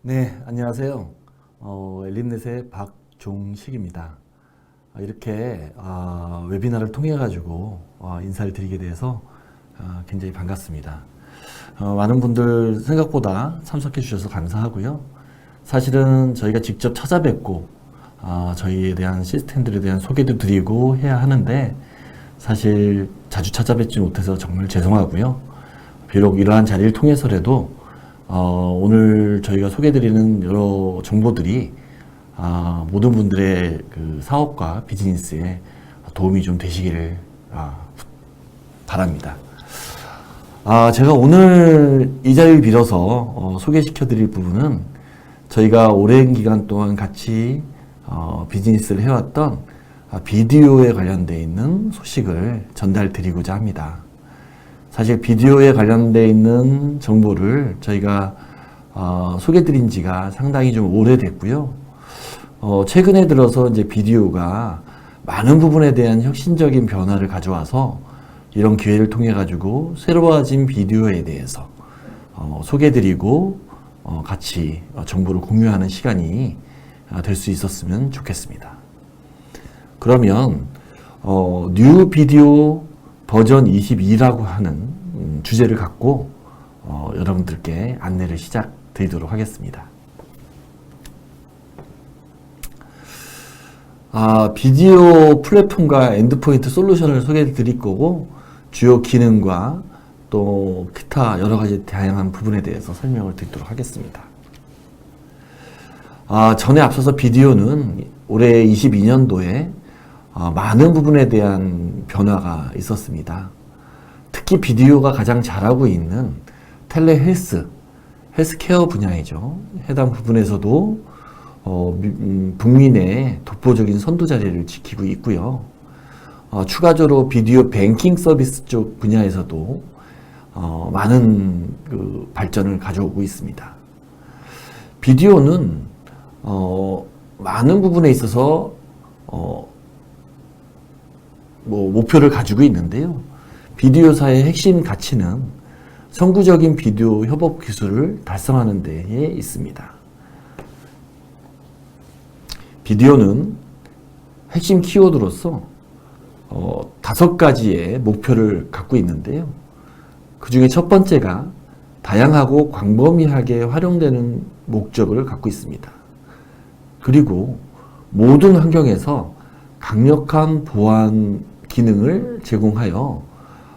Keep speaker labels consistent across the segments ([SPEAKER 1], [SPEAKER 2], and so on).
[SPEAKER 1] 네, 안녕하세요. 엘린넷의 박종식입니다. 이렇게 웨비나를 통해 가지고 인사를 드리게 돼서 굉장히 반갑습니다. 많은 분들 생각보다 참석해 주셔서 감사하고요. 사실은 저희가 직접 찾아뵙고 저희에 대한 시스템들에 대한 소개도 드리고 해야 하는데 사실 자주 찾아뵙지 못해서 정말 죄송하고요. 비록 이러한 자리를 통해서라도 오늘 저희가 소개드리는 여러 정보들이 모든 분들의 그 사업과 비즈니스에 도움이 좀 되시기를 바랍니다. 제가 오늘 이 자리를 빌어서 소개시켜 드릴 부분은 저희가 오랜 기간 동안 같이 비즈니스를 해왔던 비디오에 관련되어 있는 소식을 전달 드리고자 합니다. 사실 비디오에 관련되어 있는 정보를 저희가 소개드린 지가 상당히 좀 오래됐고요. 최근에 들어서 이제 비디오가 많은 부분에 대한 혁신적인 변화를 가져와서 이런 기회를 통해 가지고 새로워진 비디오에 대해서 소개드리고 같이 정보를 공유하는 시간이 될 수 있었으면 좋겠습니다. 그러면 뉴 비디오 버전 22라고 하는 주제를 갖고 여러분들께 안내를 시작드리도록 하겠습니다. 비디오 플랫폼과 엔드포인트 솔루션을 소개해 드릴 거고 주요 기능과 또 기타 여러 가지 다양한 부분에 대해서 설명을 드리도록 하겠습니다. 전에 앞서서 비디오는 올해 22년도에 많은 부분에 대한 변화가 있었습니다. 특히 비디오가 가장 잘하고 있는 텔레헬스, 헬스케어 분야이죠. 해당 부분에서도 북민의 독보적인 선두 자리를 지키고 있고요. 추가적으로 비디오 뱅킹 서비스 쪽 분야에서도 많은 그 발전을 가져오고 있습니다. 비디오는 많은 부분에 있어서 목표를 가지고 있는데요. 비디오사의 핵심 가치는 선구적인 비디오 협업 기술을 달성하는 데에 있습니다. 비디오는 핵심 키워드로서 5가지의 목표를 갖고 있는데요. 그 중에 첫 번째가 다양하고 광범위하게 활용되는 목적을 갖고 있습니다. 그리고 모든 환경에서 강력한 보안 기능을 제공하여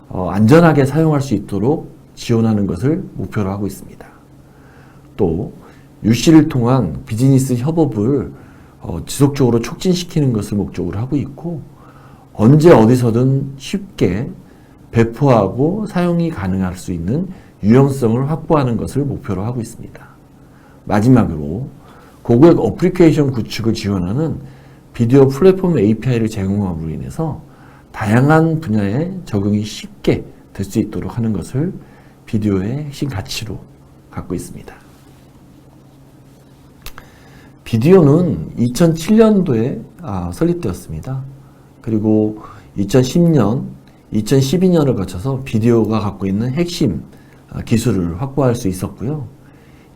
[SPEAKER 1] 안전하게 사용할 수 있도록 지원하는 것을 목표로 하고 있습니다. 또 UC를 통한 비즈니스 협업을 지속적으로 촉진시키는 것을 목적으로 하고 있고 언제 어디서든 쉽게 배포하고 사용이 가능할 수 있는 유연성을 확보하는 것을 목표로 하고 있습니다. 마지막으로 고객 어플리케이션 구축을 지원하는 비디오 플랫폼 API를 제공함으로 인해서 다양한 분야에 적용이 쉽게 될 수 있도록 하는 것을 비디오의 핵심 가치로 갖고 있습니다. 비디오는 2007년도에 설립되었습니다. 그리고 2010년, 2012년을 거쳐서 비디오가 갖고 있는 핵심 기술을 확보할 수 있었고요.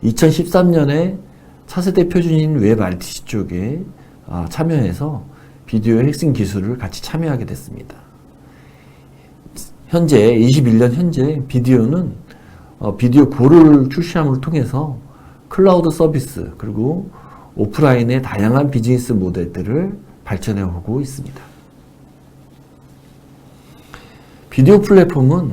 [SPEAKER 1] 2013년에 차세대 표준인 웹 RTC 쪽에 참여해서 비디오의 핵심 기술을 같이 참여하게 됐습니다. 현재 21년 현재 비디오는 비디오 고를 출시함을 통해서 클라우드 서비스 그리고 오프라인의 다양한 비즈니스 모델들을 발전해 오고 있습니다. 비디오 플랫폼은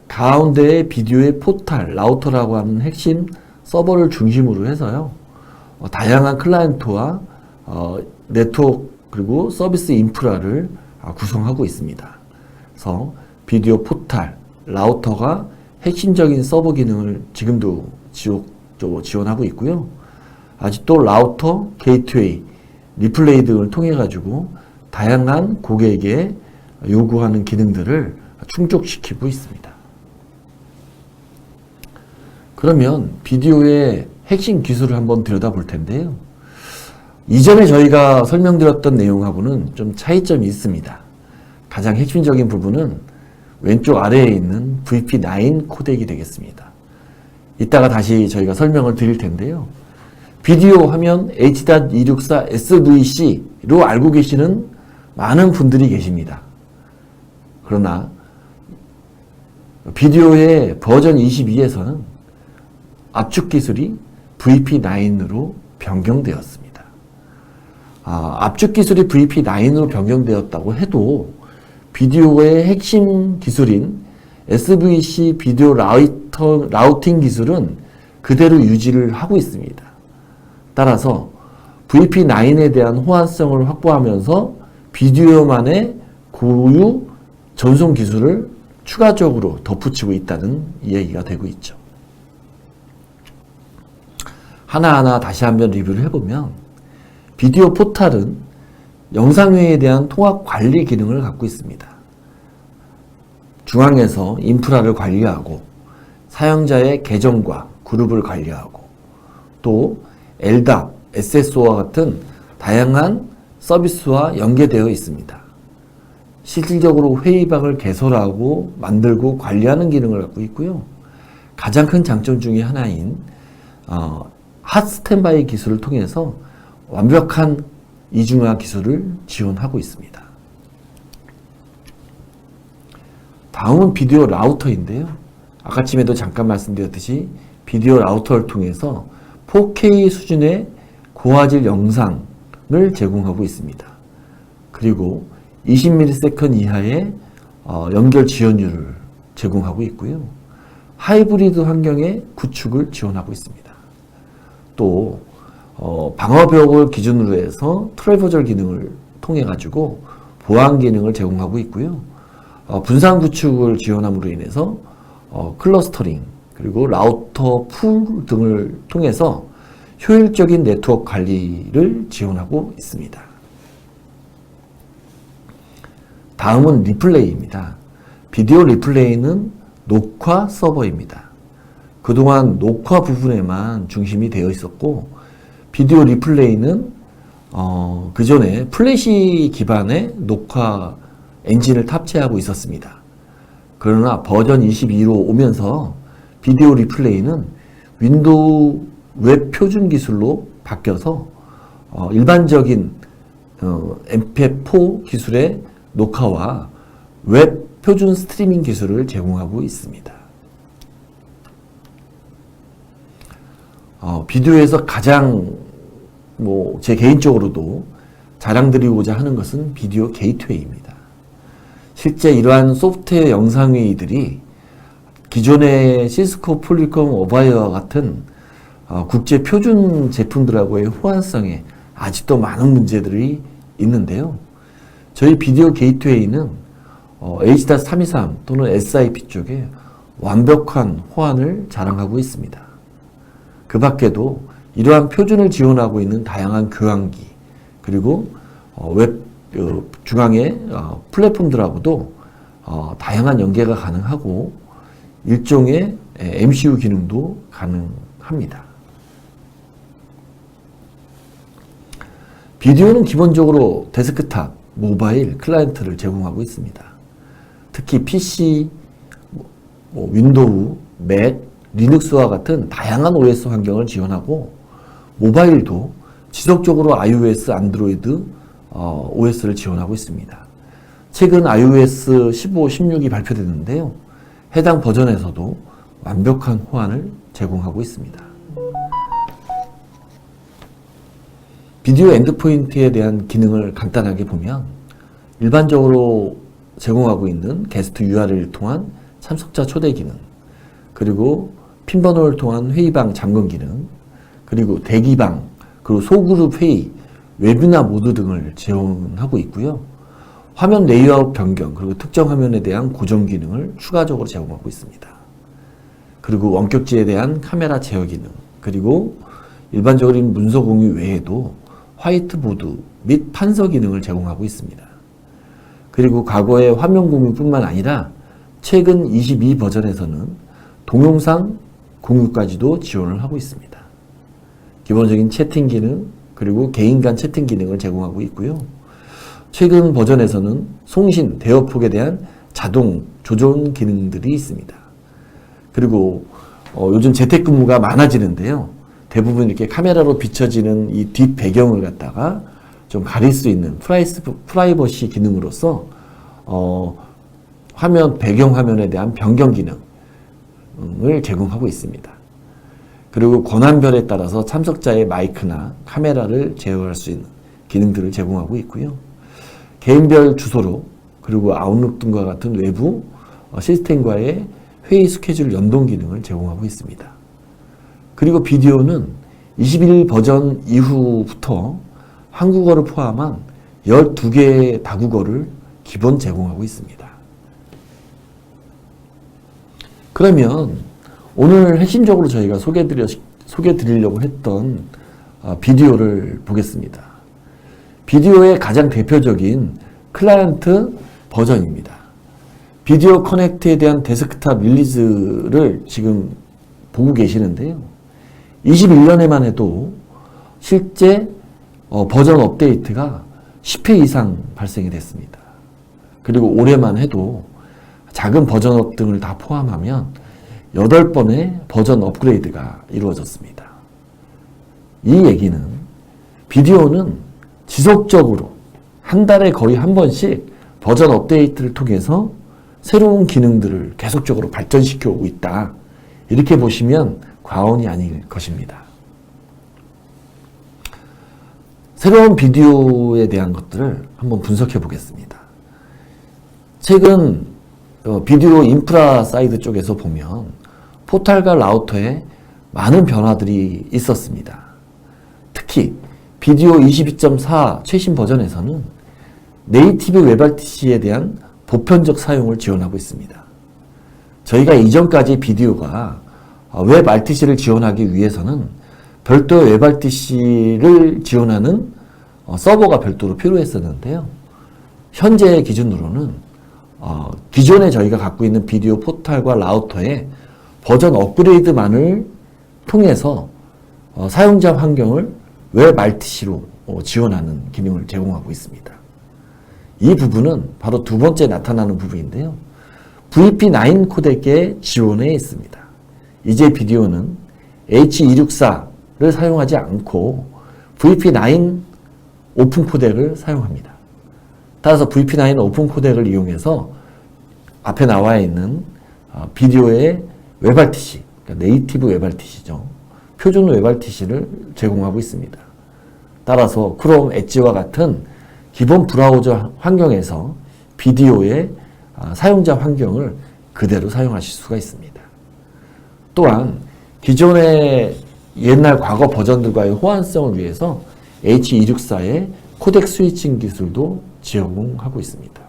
[SPEAKER 1] 가운데에 비디오의 포탈, 라우터라고 하는 핵심 서버를 중심으로 해서요. 다양한 클라이언트와 네트워크 그리고 서비스 인프라를 구성하고 있습니다. 그래서 비디오 포탈, 라우터가 핵심적인 서버 기능을 지금도 지원하고 있고요. 아직도 라우터, 게이트웨이, 리플레이 등을 통해 가지고 다양한 고객에게 요구하는 기능들을 충족시키고 있습니다. 그러면 비디오의 핵심 기술을 한번 들여다볼 텐데요. 이전에 저희가 설명드렸던 내용하고는 좀 차이점이 있습니다. 가장 핵심적인 부분은 왼쪽 아래에 있는 VP9 코덱이 되겠습니다. 이따가 다시 저희가 설명을 드릴 텐데요. 비디오 하면 H.264 SVC로 알고 계시는 많은 분들이 계십니다. 그러나 비디오의 버전 22에서는 압축 기술이 VP9으로 변경되었습니다. 압축 기술이 VP9으로 변경되었다고 해도 비디오의 핵심 기술인 SVC 비디오 라우팅 기술은 그대로 유지를 하고 있습니다. 따라서 VP9에 대한 호환성을 확보하면서 비디오만의 고유 전송 기술을 추가적으로 덧붙이고 있다는 이야기가 되고 있죠. 하나하나 다시 한번 리뷰를 해보면 비디오 포탈은 영상회의에 대한 통합 관리 기능을 갖고 있습니다. 중앙에서 인프라를 관리하고 사용자의 계정과 그룹을 관리하고 또 LDAP, SSO와 같은 다양한 서비스와 연계되어 있습니다. 실질적으로 회의방을 개설하고 만들고 관리하는 기능을 갖고 있고요. 가장 큰 장점 중에 하나인 핫 스탠바이 기술을 통해서 완벽한 이중화 기술을 지원하고 있습니다. 다음은 비디오 라우터인데요. 아까쯤에도 잠깐 말씀드렸듯이 비디오 라우터를 통해서 4K 수준의 고화질 영상을 제공하고 있습니다. 그리고 20ms 이하의 연결 지연율을 제공하고 있고요. 하이브리드 환경의 구축을 지원하고 있습니다. 또 방어벽을 기준으로 해서 트래버절 기능을 통해 가지고 보안 기능을 제공하고 있고요. 분산 구축을 지원함으로 인해서 클러스터링 그리고 라우터 풀 등을 통해서 효율적인 네트워크 관리를 지원하고 있습니다. 다음은 리플레이입니다. 비디오 리플레이는 녹화 서버입니다. 그동안 녹화 부분에만 중심이 되어 있었고 비디오 리플레이는 그 전에 플래시 기반의 녹화 엔진을 탑재하고 있었습니다. 그러나 버전 22로 오면서 비디오 리플레이는 윈도우 웹 표준 기술로 바뀌어서 일반적인 MP4 기술의 녹화와 웹 표준 스트리밍 기술을 제공하고 있습니다. 비디오에서 가장 제 개인적으로도 자랑드리고자 하는 것은 비디오 게이트웨이입니다. 실제 이러한 소프트웨어 영상회의들이 기존의 시스코 폴리콤 오바이어와 같은 국제 표준 제품들하고의 호환성에 아직도 많은 문제들이 있는데요. 저희 비디오 게이트웨이는 H.323 또는 SIP 쪽에 완벽한 호환을 자랑하고 있습니다. 그 밖에도 이러한 표준을 지원하고 있는 다양한 교환기 그리고 웹 중앙의 플랫폼들하고도 다양한 연계가 가능하고 일종의 MCU 기능도 가능합니다. 비디오는 기본적으로 데스크탑, 모바일, 클라이언트를 제공하고 있습니다. 특히 PC, 윈도우, 맥, 리눅스와 같은 다양한 OS 환경을 지원하고 모바일도 지속적으로 iOS, 안드로이드 OS를 지원하고 있습니다. 최근 iOS 15, 16이 발표됐는데요. 해당 버전에서도 완벽한 호환을 제공하고 있습니다. 비디오 엔드포인트에 대한 기능을 간단하게 보면 일반적으로 제공하고 있는 게스트 URL을 통한 참석자 초대 기능, 그리고 핀번호를 통한 회의방 잠금 기능, 그리고 대기방, 그리고 소그룹 회의, 웨비나 모드 등을 지원하고 있고요. 화면 레이아웃 변경, 그리고 특정 화면에 대한 고정 기능을 추가적으로 제공하고 있습니다. 그리고 원격지에 대한 카메라 제어 기능, 그리고 일반적인 문서 공유 외에도 화이트보드 및 판서 기능을 제공하고 있습니다. 그리고 과거의 화면 공유뿐만 아니라 최근 22 버전에서는 동영상 공유까지도 지원을 하고 있습니다. 기본적인 채팅 기능, 그리고 개인 간 채팅 기능을 제공하고 있고요. 최근 버전에서는 송신, 대여폭에 대한 자동 조정 기능들이 있습니다. 그리고 요즘 재택근무가 많아지는데요. 대부분 이렇게 카메라로 비춰지는 이 뒷 배경을 갖다가 좀 가릴 수 있는 프라이버시 기능으로서 배경 화면에 대한 변경 기능을 제공하고 있습니다. 그리고 권한별에 따라서 참석자의 마이크나 카메라를 제어할 수 있는 기능들을 제공하고 있고요. 개인별 주소로 그리고 아웃룩 등과 같은 외부 시스템과의 회의 스케줄 연동 기능을 제공하고 있습니다. 그리고 비디오는 21 버전 이후부터 한국어를 포함한 12개의 다국어를 기본 제공하고 있습니다. 그러면 오늘 핵심적으로 저희가 소개드리려고 했던 비디오를 보겠습니다. 비디오의 가장 대표적인 클라이언트 버전입니다. 비디오 커넥트에 대한 데스크탑 릴리즈를 지금 보고 계시는데요. 21년에만 해도 실제 버전 업데이트가 10회 이상 발생이 됐습니다. 그리고 올해만 해도 작은 버전업 등을 다 포함하면 8번의 버전 업그레이드가 이루어졌습니다. 이 얘기는 비디오는 지속적으로 한 달에 거의 한 번씩 버전 업데이트를 통해서 새로운 기능들을 계속적으로 발전시켜 오고 있다. 이렇게 보시면 과언이 아닐 것입니다. 새로운 비디오에 대한 것들을 한번 분석해 보겠습니다. 최근 비디오 인프라 사이드 쪽에서 보면 포탈과 라우터에 많은 변화들이 있었습니다. 특히 비디오 22.4 최신 버전에서는 네이티브 웹RTC에 대한 보편적 사용을 지원하고 있습니다. 저희가 이전까지 비디오가 웹RTC를 지원하기 위해서는 별도의 웹RTC를 지원하는 서버가 별도로 필요했었는데요. 현재 기준으로는 기존에 저희가 갖고 있는 비디오 포탈과 라우터의 버전 업그레이드만을 통해서 사용자 환경을 웹RTC로 지원하는 기능을 제공하고 있습니다. 이 부분은 바로 두 번째 나타나는 부분인데요. VP9 코덱에 지원해 있습니다. 이제 비디오는 H264를 사용하지 않고 VP9 오픈 코덱을 사용합니다. 따라서 VP9 오픈 코덱을 이용해서 앞에 나와 있는 비디오의 웹RTC, 그러니까 네이티브 웹RTC죠. 표준 웹RTC를 제공하고 있습니다. 따라서 크롬, 엣지와 같은 기본 브라우저 환경에서 비디오의 사용자 환경을 그대로 사용하실 수가 있습니다. 또한 기존의 옛날 과거 버전들과의 호환성을 위해서 H264의 코덱 스위칭 기술도 제공하고 있습니다.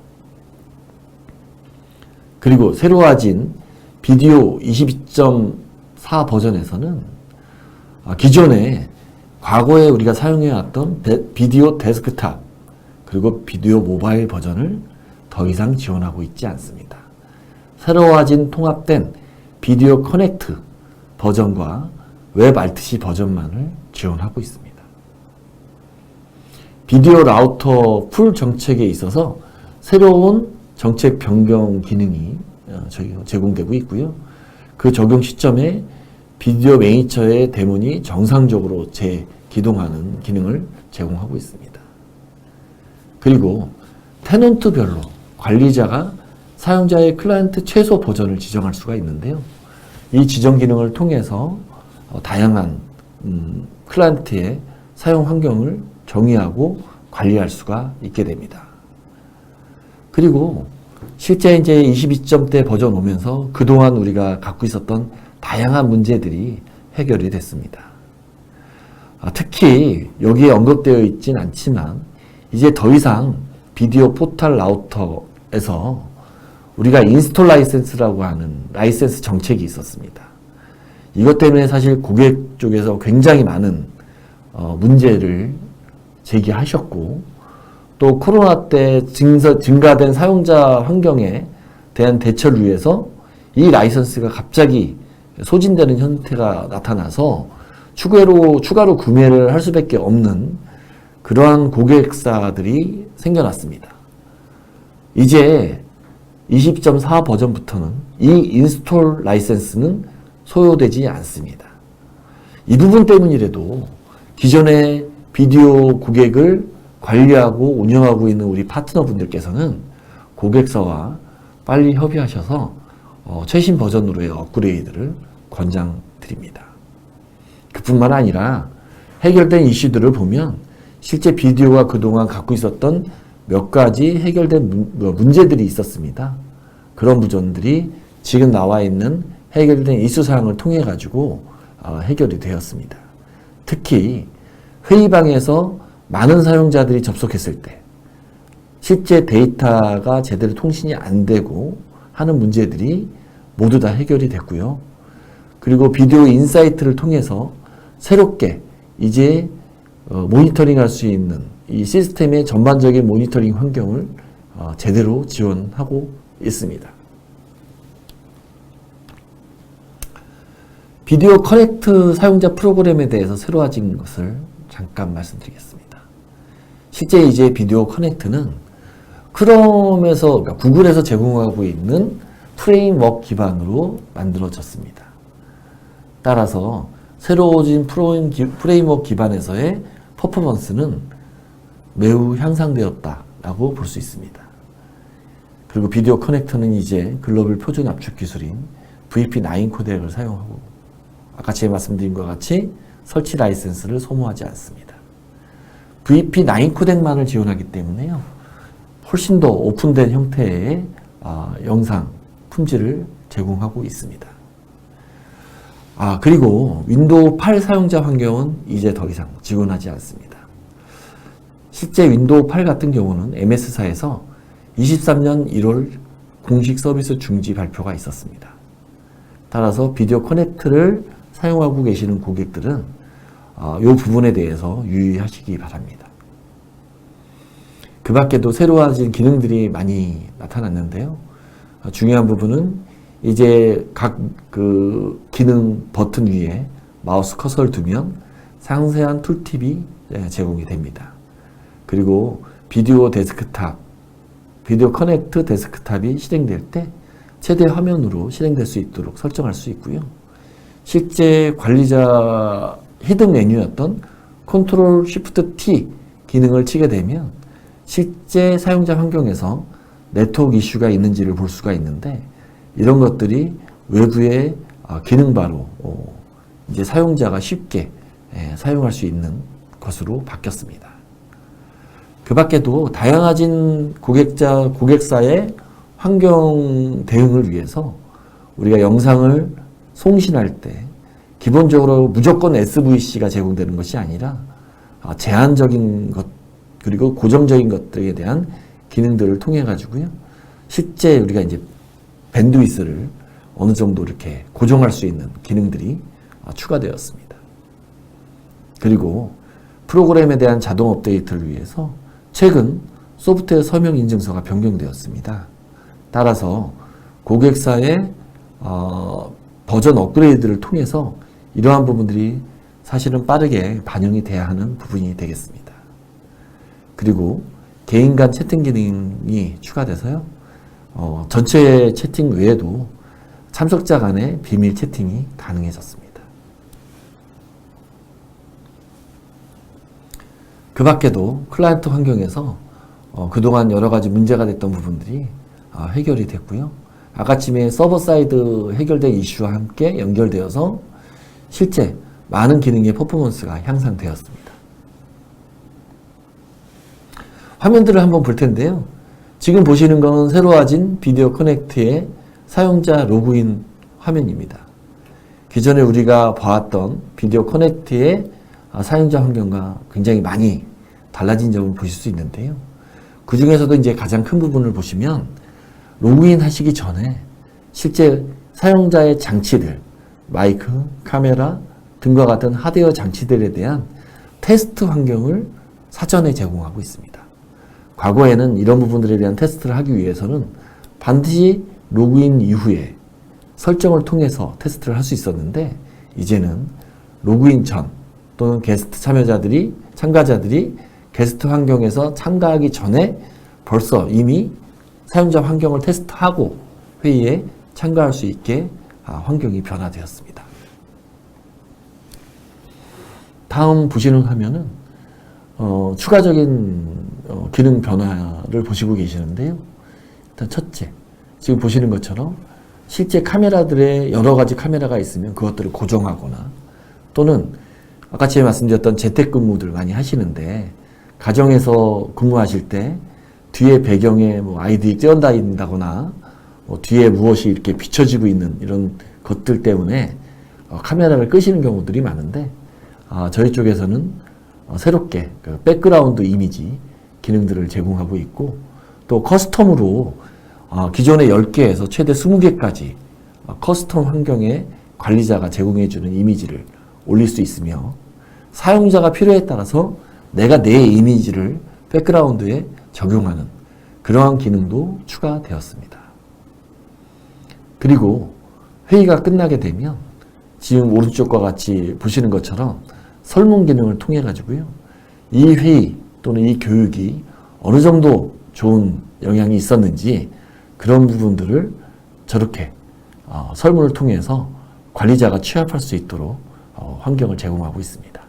[SPEAKER 1] 그리고 새로워진 비디오 22.4 버전에서는 기존에 과거에 우리가 사용해왔던 비디오 데스크탑 그리고 비디오 모바일 버전을 더 이상 지원하고 있지 않습니다. 새로워진 통합된 비디오 커넥트 버전과 웹RTC 버전만을 지원하고 있습니다. 비디오 라우터 풀 정책에 있어서 새로운 정책 변경 기능이 제공되고 있고요. 그 적용 시점에 비디오 매니저의 대문이 정상적으로 재기동하는 기능을 제공하고 있습니다. 그리고 테넌트별로 관리자가 사용자의 클라이언트 최소 버전을 지정할 수가 있는데요. 이 지정 기능을 통해서 다양한 클라이언트의 사용 환경을 정의하고 관리할 수가 있게 됩니다. 그리고 실제 이제 22점대 버전 오면서 그동안 우리가 갖고 있었던 다양한 문제들이 해결이 됐습니다. 특히 여기에 언급되어 있진 않지만 이제 더 이상 비디오 포탈 라우터에서 우리가 인스톨 라이센스라고 하는 라이센스 정책이 있었습니다. 이것 때문에 사실 고객 쪽에서 굉장히 많은 문제를 제기하셨고 또 코로나 때 증가된 사용자 환경에 대한 대처를 위해서 이 라이선스가 갑자기 소진되는 형태가 나타나서 추가로 구매를 할 수밖에 없는 그러한 고객사들이 생겨났습니다. 이제 20.4 버전부터는 이 인스톨 라이센스는 소요되지 않습니다. 이 부분 때문이라도 기존의 비디오 고객을 관리하고 운영하고 있는 우리 파트너분들께서는 고객사와 빨리 협의하셔서 최신 버전으로의 업그레이드를 권장드립니다. 그뿐만 아니라 해결된 이슈들을 보면 실제 비디오가 그동안 갖고 있었던 몇 가지 해결된 문제들이 있었습니다. 그런 부분들이 지금 나와 있는 해결된 이슈사항을 통해 가지고 해결이 되었습니다. 특히 회의방에서 많은 사용자들이 접속했을 때 실제 데이터가 제대로 통신이 안 되고 하는 문제들이 모두 다 해결이 됐고요. 그리고 비디오 인사이트를 통해서 새롭게 이제 모니터링 할 수 있는 이 시스템의 전반적인 모니터링 환경을 제대로 지원하고 있습니다. 비디오 커넥트 사용자 프로그램에 대해서 새로워진 것을 잠깐 말씀드리겠습니다. 실제 이제 비디오 커넥트는 크롬에서, 그러니까 구글에서 제공하고 있는 프레임워크 기반으로 만들어졌습니다. 따라서 새로워진 프레임워크 기반에서의 퍼포먼스는 매우 향상되었다라고 볼 수 있습니다. 그리고 비디오 커넥터는 이제 글로벌 표준 압축 기술인 VP9 코덱을 사용하고 아까 제가 말씀드린 것 같이 설치 라이센스를 소모하지 않습니다. VP9 코덱만을 지원하기 때문에요. 훨씬 더 오픈된 형태의 영상 품질을 제공하고 있습니다. 그리고 윈도우 8 사용자 환경은 이제 더 이상 지원하지 않습니다. 실제 윈도우 8 같은 경우는 MS사에서 23년 1월 공식 서비스 중지 발표가 있었습니다. 따라서 비디오 커넥트를 사용하고 계시는 고객들은 이 부분에 대해서 유의하시기 바랍니다. 그 밖에도 새로워진 기능들이 많이 나타났는데요. 중요한 부분은 이제 각 그 기능 버튼 위에 마우스 커서를 두면 상세한 툴팁이 제공이 됩니다. 그리고 비디오 데스크탑, 비디오 커넥트 데스크탑이 실행될 때 최대 화면으로 실행될 수 있도록 설정할 수 있고요. 실제 관리자 히든 메뉴였던 컨트롤 쉬프트 T 기능을 치게 되면 실제 사용자 환경에서 네트워크 이슈가 있는지를 볼 수가 있는데 이런 것들이 외부의 기능바로 이제 사용자가 쉽게 사용할 수 있는 것으로 바뀌었습니다. 그 밖에도 다양해진 고객사의 환경 대응을 위해서 우리가 영상을 송신할 때 기본적으로 무조건 SVC가 제공되는 것이 아니라 제한적인 것 그리고 고정적인 것들에 대한 기능들을 통해 가지고요. 실제 우리가 이제 밴드위스를 어느 정도 이렇게 고정할 수 있는 기능들이 추가되었습니다. 그리고 프로그램에 대한 자동 업데이트를 위해서 최근 소프트웨어 서명 인증서가 변경되었습니다. 따라서 고객사의 버전 업그레이드를 통해서 이러한 부분들이 사실은 빠르게 반영이 돼야 하는 부분이 되겠습니다. 그리고 개인 간 채팅 기능이 추가돼서요. 전체 채팅 외에도 참석자 간의 비밀 채팅이 가능해졌습니다. 그 밖에도 클라이언트 환경에서 그동안 여러 가지 문제가 됐던 부분들이 해결이 됐고요. 아까쯤에 서버 사이드 해결된 이슈와 함께 연결되어서 실제 많은 기능의 퍼포먼스가 향상되었습니다. 화면들을 한번 볼 텐데요. 지금 보시는 것은 새로워진 비디오 커넥트의 사용자 로그인 화면입니다. 기존에 우리가 봐왔던 비디오 커넥트의 사용자 환경과 굉장히 많이 달라진 점을 보실 수 있는데요. 그 중에서도 이제 가장 큰 부분을 보시면 로그인 하시기 전에 실제 사용자의 장치들, 마이크, 카메라 등과 같은 하드웨어 장치들에 대한 테스트 환경을 사전에 제공하고 있습니다. 과거에는 이런 부분들에 대한 테스트를 하기 위해서는 반드시 로그인 이후에 설정을 통해서 테스트를 할 수 있었는데 이제는 로그인 전 또는 게스트 참가자들이 게스트 환경에서 참가하기 전에 벌써 이미 사용자 환경을 테스트하고 회의에 참가할 수 있게 환경이 변화되었습니다. 다음 보시는 화면은 추가적인 기능 변화를 보시고 계시는데요. 일단 첫째, 지금 보시는 것처럼 실제 카메라들의 여러 가지 카메라가 있으면 그것들을 고정하거나 또는 아까 제가 말씀드렸던 재택근무들 많이 하시는데 가정에서 근무하실 때 뒤에 배경에 뭐 아이들이 뛰어다닌다거나 뒤에 무엇이 이렇게 비춰지고 있는 이런 것들 때문에 카메라를 끄시는 경우들이 많은데 저희 쪽에서는 새롭게 그 백그라운드 이미지 기능들을 제공하고 있고 또 커스텀으로 기존의 10개에서 최대 20개까지 커스텀 환경에 관리자가 제공해주는 이미지를 올릴 수 있으며 사용자가 필요에 따라서 내가 내 이미지를 백그라운드에 적용하는 그러한 기능도 추가되었습니다. 그리고 회의가 끝나게 되면 지금 오른쪽과 같이 보시는 것처럼 설문 기능을 통해 가지고요. 이 회의 또는 이 교육이 어느 정도 좋은 영향이 있었는지 그런 부분들을 저렇게 설문을 통해서 관리자가 취합할 수 있도록 환경을 제공하고 있습니다.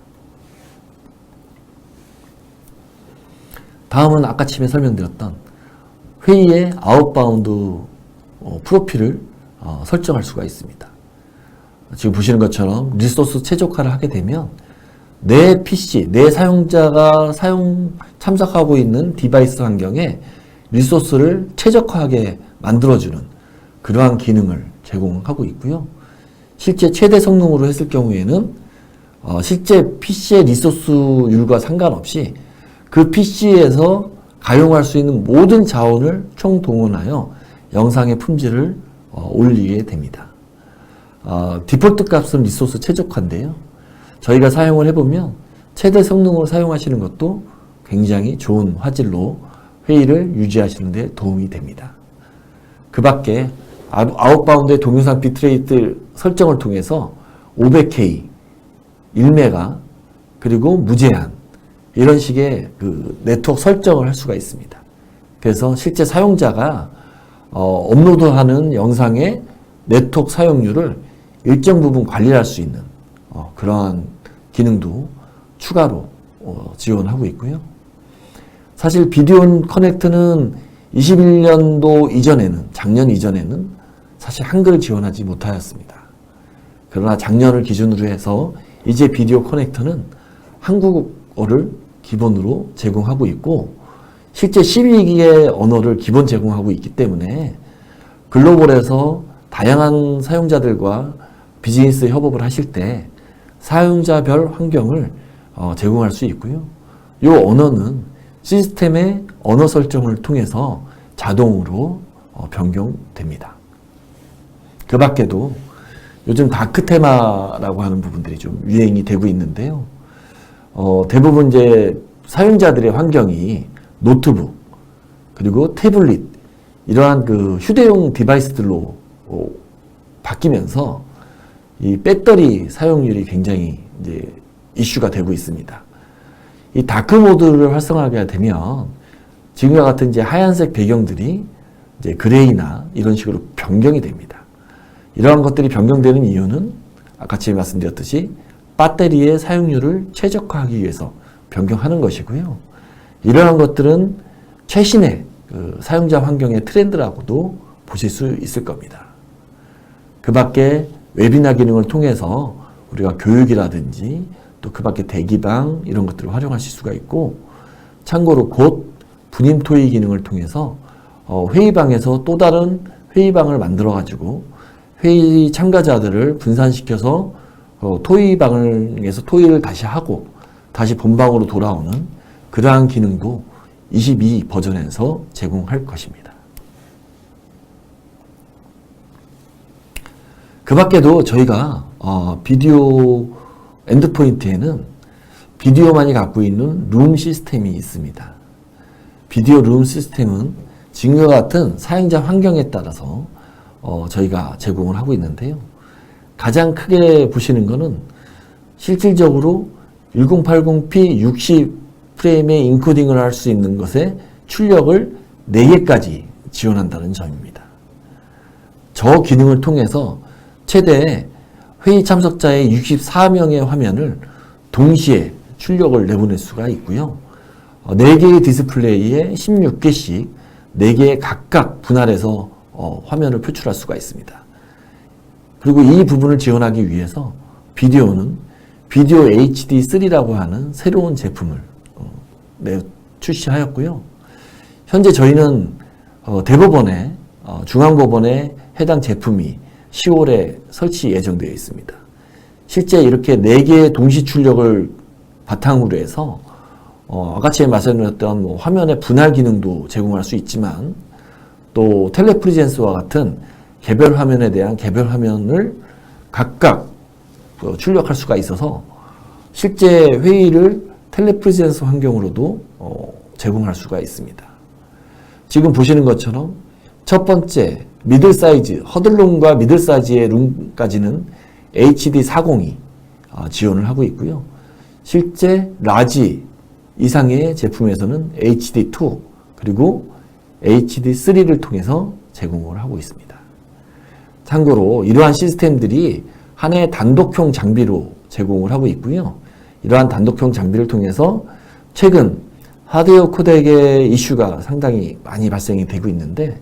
[SPEAKER 1] 다음은 아까 처음에 설명드렸던 회의의 아웃바운드 프로필을 설정할 수가 있습니다. 지금 보시는 것처럼 리소스 최적화를 하게 되면 내 PC, 내 사용자가 참석하고 있는 디바이스 환경에 리소스를 최적화하게 만들어주는 그러한 기능을 제공하고 있고요. 실제 최대 성능으로 했을 경우에는 실제 PC의 리소스율과 상관없이 그 PC에서 가용할 수 있는 모든 자원을 총동원하여 영상의 품질을 올리게 됩니다. 디폴트 값은 리소스 최적화인데요. 저희가 사용을 해보면 최대 성능으로 사용하시는 것도 굉장히 좋은 화질로 회의를 유지하시는 데 도움이 됩니다. 그 밖에 아웃바운드의 동영상 비트레이트 설정을 통해서 500K, 1메가, 그리고 무제한 이런 식의 그 네트워크 설정을 할 수가 있습니다. 그래서 실제 사용자가 업로드하는 영상의 네트워크 사용률을 일정 부분 관리할 수 있는 그러한 기능도 추가로 지원하고 있고요. 사실 비디오 커넥트는 21년도 이전에는, 작년 이전에는 사실 한글을 지원하지 못하였습니다. 그러나 작년을 기준으로 해서 이제 비디오 커넥터는 한국어를 기본으로 제공하고 있고 실제 12개의 언어를 기본 제공하고 있기 때문에 글로벌에서 다양한 사용자들과 비즈니스 협업을 하실 때 사용자별 환경을 제공할 수 있고요. 이 언어는 시스템의 언어 설정을 통해서 자동으로 변경됩니다. 그 밖에도 요즘 다크 테마라고 하는 부분들이 좀 유행이 되고 있는데요. 대부분 이제 사용자들의 환경이 노트북, 그리고 태블릿, 이러한 그 휴대용 디바이스들로 바뀌면서 이 배터리 사용률이 굉장히 이제 이슈가 되고 있습니다. 이 다크 모드를 활성화하게 되면 지금과 같은 이제 하얀색 배경들이 이제 그레이나 이런 식으로 변경이 됩니다. 이러한 것들이 변경되는 이유는 아까 제가 말씀드렸듯이 배터리의 사용률을 최적화하기 위해서 변경하는 것이고요. 이러한 것들은 최신의 그 사용자 환경의 트렌드라고도 보실 수 있을 겁니다. 그 밖에 웨비나 기능을 통해서 우리가 교육이라든지 또 그 밖에 대기방 이런 것들을 활용하실 수가 있고 참고로 곧 분임 토의 기능을 통해서 회의방에서 또 다른 회의방을 만들어 가지고 회의 참가자들을 분산시켜서 토의방에서 토의를 다시 하고 다시 본방으로 돌아오는 그러한 기능도 22 버전에서 제공할 것입니다. 그 밖에도 저희가 비디오 엔드포인트에는 비디오만이 갖고 있는 룸 시스템이 있습니다. 비디오 룸 시스템은 지금과 같은 사용자 환경에 따라서 저희가 제공을 하고 있는데요. 가장 크게 보시는 것은 실질적으로 1080p 60프레임의 인코딩을 할 수 있는 것에 출력을 4개까지 지원한다는 점입니다. 저 기능을 통해서 최대 회의 참석자의 64명의 화면을 동시에 출력을 내보낼 수가 있고요. 4개의 디스플레이에 16개씩 4개 각각 분할해서 화면을 표출할 수가 있습니다. 그리고 이 부분을 지원하기 위해서 비디오는 비디오 HD3라고 하는 새로운 제품을 출시하였고요. 현재 저희는 대법원에 중앙법원에 해당 제품이 10월에 설치 예정되어 있습니다. 실제 이렇게 4개의 동시 출력을 바탕으로 해서 아까처럼 말씀드렸던 화면의 분할 기능도 제공할 수 있지만 또 텔레프리젠스와 같은 개별 화면에 대한 개별 화면을 각각 출력할 수가 있어서 실제 회의를 텔레프리젠스 환경으로도 제공할 수가 있습니다. 지금 보시는 것처럼 첫 번째 미들 사이즈, 허들룸과 미들 사이즈의 룸까지는 HD40이 지원을 하고 있고요. 실제 라지 이상의 제품에서는 HD2 그리고 HD3를 통해서 제공을 하고 있습니다. 참고로 이러한 시스템들이 하나의 단독형 장비로 제공을 하고 있고요. 이러한 단독형 장비를 통해서 최근 하드웨어 코덱의 이슈가 상당히 많이 발생이 되고 있는데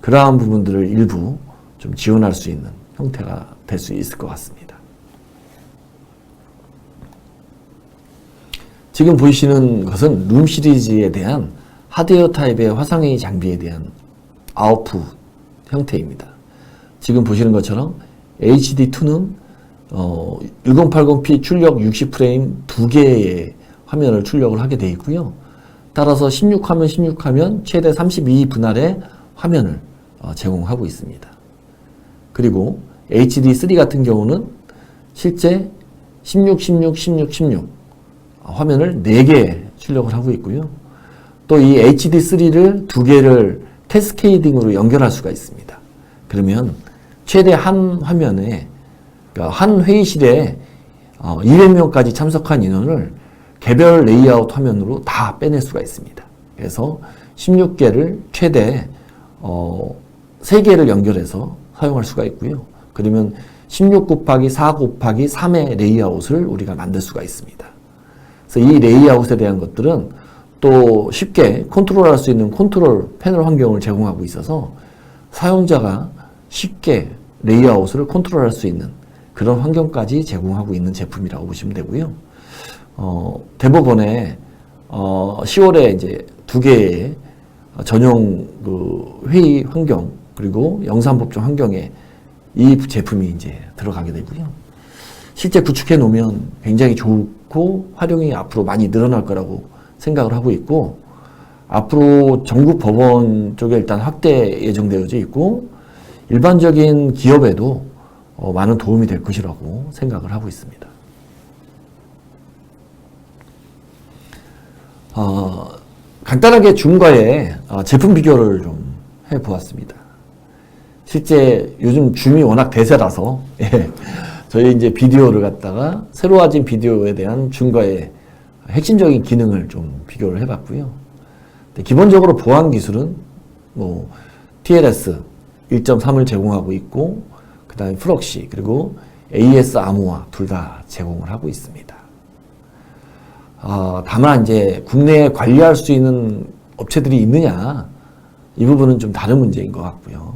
[SPEAKER 1] 그러한 부분들을 일부 좀 지원할 수 있는 형태가 될 수 있을 것 같습니다. 지금 보시는 것은 룸 시리즈에 대한 하드웨어 타입의 화상회의 장비에 대한 아웃풋 형태입니다. 지금 보시는 것처럼 HD2는 1080p 출력 60프레임 2개의 화면을 출력을 하게 되어 있고요. 따라서 16화면 16화면 최대 32 분할의 화면을 제공하고 있습니다. 그리고 HD3 같은 경우는 실제 16, 16, 16, 16 화면을 4개 출력을 하고 있고요. 또 이 HD3를 2개를 캐스케이딩으로 연결할 수가 있습니다. 그러면 최대 한 화면에 그러니까 한 회의실에 200명까지 참석한 인원을 개별 레이아웃 화면으로 다 빼낼 수가 있습니다. 그래서 16개를 최대 3개를 연결해서 사용할 수가 있고요. 그러면 16 곱하기 4 곱하기 3의 레이아웃을 우리가 만들 수가 있습니다. 그래서 이 레이아웃에 대한 것들은 또 쉽게 컨트롤할 수 있는 컨트롤 패널 환경을 제공하고 있어서 사용자가 쉽게 레이아웃을 컨트롤할 수 있는 그런 환경까지 제공하고 있는 제품이라고 보시면 되고요. 대법원에 10월에 이제 2개의 전용 회의 환경 그리고 영산법정 환경에 이 제품이 이제 들어가게 되고요. 실제 구축해 놓으면 굉장히 좋고 활용이 앞으로 많이 늘어날 거라고 생각을 하고 있고 앞으로 전국 법원 쪽에 일단 확대 예정되어져 있고 일반적인 기업에도 많은 도움이 될 것이라고 생각을 하고 있습니다. 간단하게 줌과의 제품 비교를 좀 해보았습니다. 실제 요즘 줌이 워낙 대세라서 저희 이제 비디오를 갖다가 새로워진 비디오에 대한 줌과의 핵심적인 기능을 좀 비교를 해봤고요. 기본적으로 보안 기술은 뭐 TLS 1.3을 제공하고 있고 그 다음에 프록시 그리고 AS 암호화 둘 다 제공을 하고 있습니다. 다만 이제 국내에 관리할 수 있는 업체들이 있느냐 이 부분은 좀 다른 문제인 것 같고요.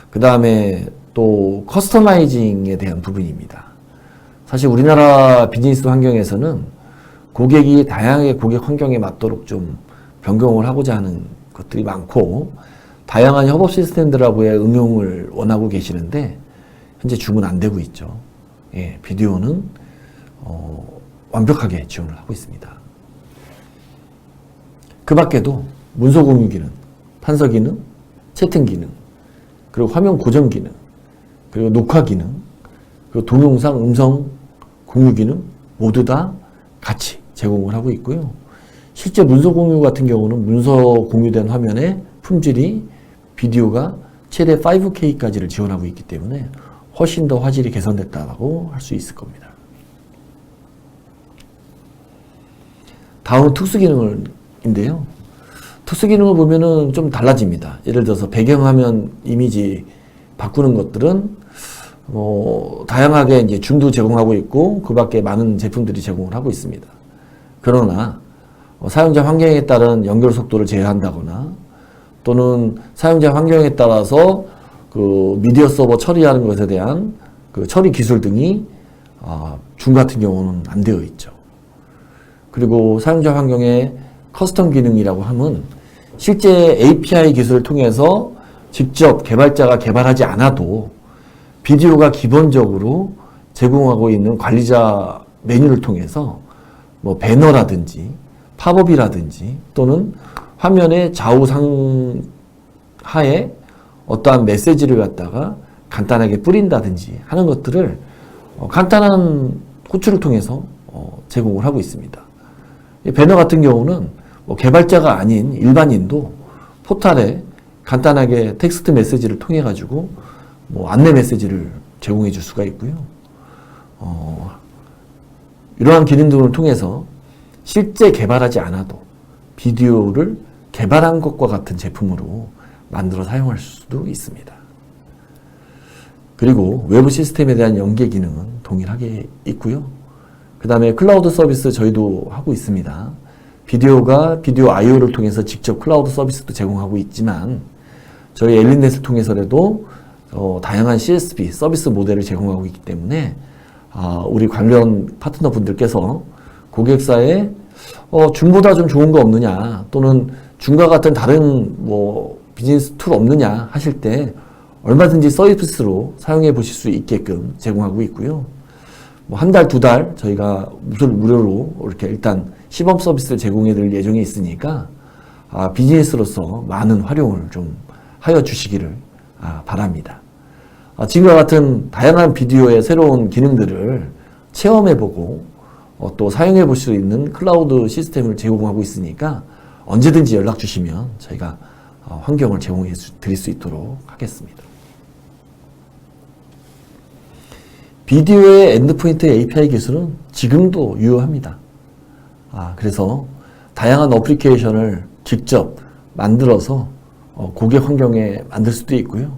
[SPEAKER 1] 그 다음에 또 커스터마이징에 대한 부분입니다. 사실 우리나라 비즈니스 환경에서는 고객이 다양하게 고객 환경에 맞도록 좀 변경을 하고자 하는 것들이 많고 다양한 협업 시스템들하고의 응용을 원하고 계시는데 현재 주문 안 되고 있죠. 비디오는 완벽하게 지원을 하고 있습니다. 그 밖에도 문서 공유 기능, 판서 기능, 채팅 기능, 그리고 화면 고정 기능, 그리고 녹화 기능, 그리고 동영상, 음성 공유 기능 모두 다 같이 제공을 하고 있고요. 실제 문서 공유 같은 경우는 문서 공유된 화면의 품질이 비디오가 최대 5K까지를 지원하고 있기 때문에 훨씬 더 화질이 개선됐다고 할 수 있을 겁니다. 다음은 특수 기능인데요. 특수 기능을 보면은 좀 달라집니다. 예를 들어서 배경화면 이미지 바꾸는 것들은 다양하게 이제 줌도 제공하고 있고 그 밖에 많은 제품들이 제공을 하고 있습니다. 그러나 사용자 환경에 따른 연결 속도를 제한한다거나 또는 사용자 환경에 따라서 그 미디어 서버 처리하는 것에 대한 그 처리 기술 등이 줌 같은 경우는 안 되어 있죠. 그리고 사용자 환경의 커스텀 기능이라고 하면 실제 API 기술을 통해서 직접 개발자가 개발하지 않아도 비디오가 기본적으로 제공하고 있는 관리자 메뉴를 통해서 뭐 배너라든지 팝업이라든지 또는 화면의 좌우상하에 어떠한 메시지를 갖다가 간단하게 뿌린다든지 하는 것들을 간단한 호출을 통해서 제공을 하고 있습니다. 이 배너 같은 경우는 뭐 개발자가 아닌 일반인도 포탈에 간단하게 텍스트 메시지를 통해 가지고 뭐 안내 메시지를 제공해 줄 수가 있고요. 이러한 기능 등을 통해서 실제 개발하지 않아도 비디오를 개발한 것과 같은 제품으로 만들어 사용할 수도 있습니다. 그리고 외부 시스템에 대한 연계 기능은 동일하게 있고요. 그 다음에 클라우드 서비스 저희도 하고 있습니다. 비디오가 비디오 I/O를 통해서 직접 클라우드 서비스도 제공하고 있지만 저희 엘리넷을 통해서라도 다양한 CSP 서비스 모델을 제공하고 있기 때문에 우리 관련 파트너 분들께서 고객사에 줌보다 좀 좋은 거 없느냐 또는 줌과 같은 다른 뭐 비즈니스 툴 없느냐 하실 때 얼마든지 서비스로 사용해 보실 수 있게끔 제공하고 있고요. 뭐 한 달, 두 달 저희가 무료로 이렇게 일단 시범 서비스를 제공해 드릴 예정에 있으니까 비즈니스로서 많은 활용을 좀 하여 주시기를 바랍니다. 지금과 같은 다양한 비디오의 새로운 기능들을 체험해보고 또 사용해 볼 수 있는 클라우드 시스템을 제공하고 있으니까 언제든지 연락 주시면 저희가 환경을 제공해 드릴 수 있도록 하겠습니다. 비디오의 엔드포인트 API 기술은 지금도 유효합니다. 그래서 다양한 어플리케이션을 직접 만들어서 고객 환경에 만들 수도 있고요.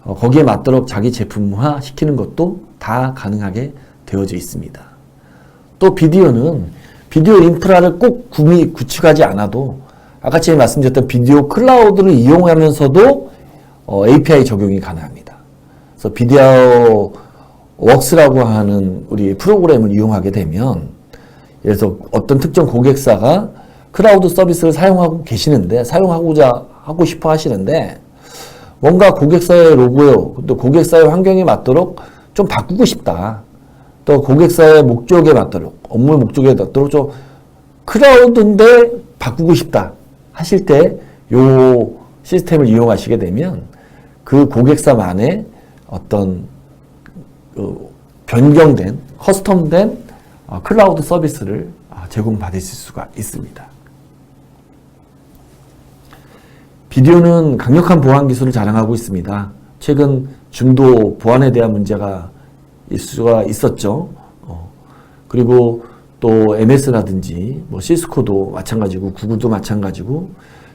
[SPEAKER 1] 거기에 맞도록 자기 제품화 시키는 것도 다 가능하게 되어져 있습니다. 또 비디오는 비디오 인프라를 꼭 구축하지 않아도 아까 제가 말씀드렸던 비디오 클라우드를 이용하면서도 API 적용이 가능합니다. 그래서 비디오 웍스라고 하는 우리 프로그램을 이용하게 되면 예를 들어서 어떤 특정 고객사가 클라우드 서비스를 사용하고 계시는데 사용하고자 하고 싶어 하시는데 뭔가 고객사의 로고요 또 고객사의 환경에 맞도록 좀 바꾸고 싶다. 또 고객사의 목적에 맞도록 업무 목적에 맞도록 좀 클라우드인데 바꾸고 싶다 하실 때 요 시스템을 이용하시게 되면 그 고객사만의 어떤 변경된 커스텀된 클라우드 서비스를 제공받으실 수가 있습니다. 비디오는 강력한 보안 기술을 자랑하고 있습니다. 최근 중도 보안에 대한 문제가 있었죠. 그리고 또 MS라든지 뭐 시스코도 마찬가지고 구글도 마찬가지고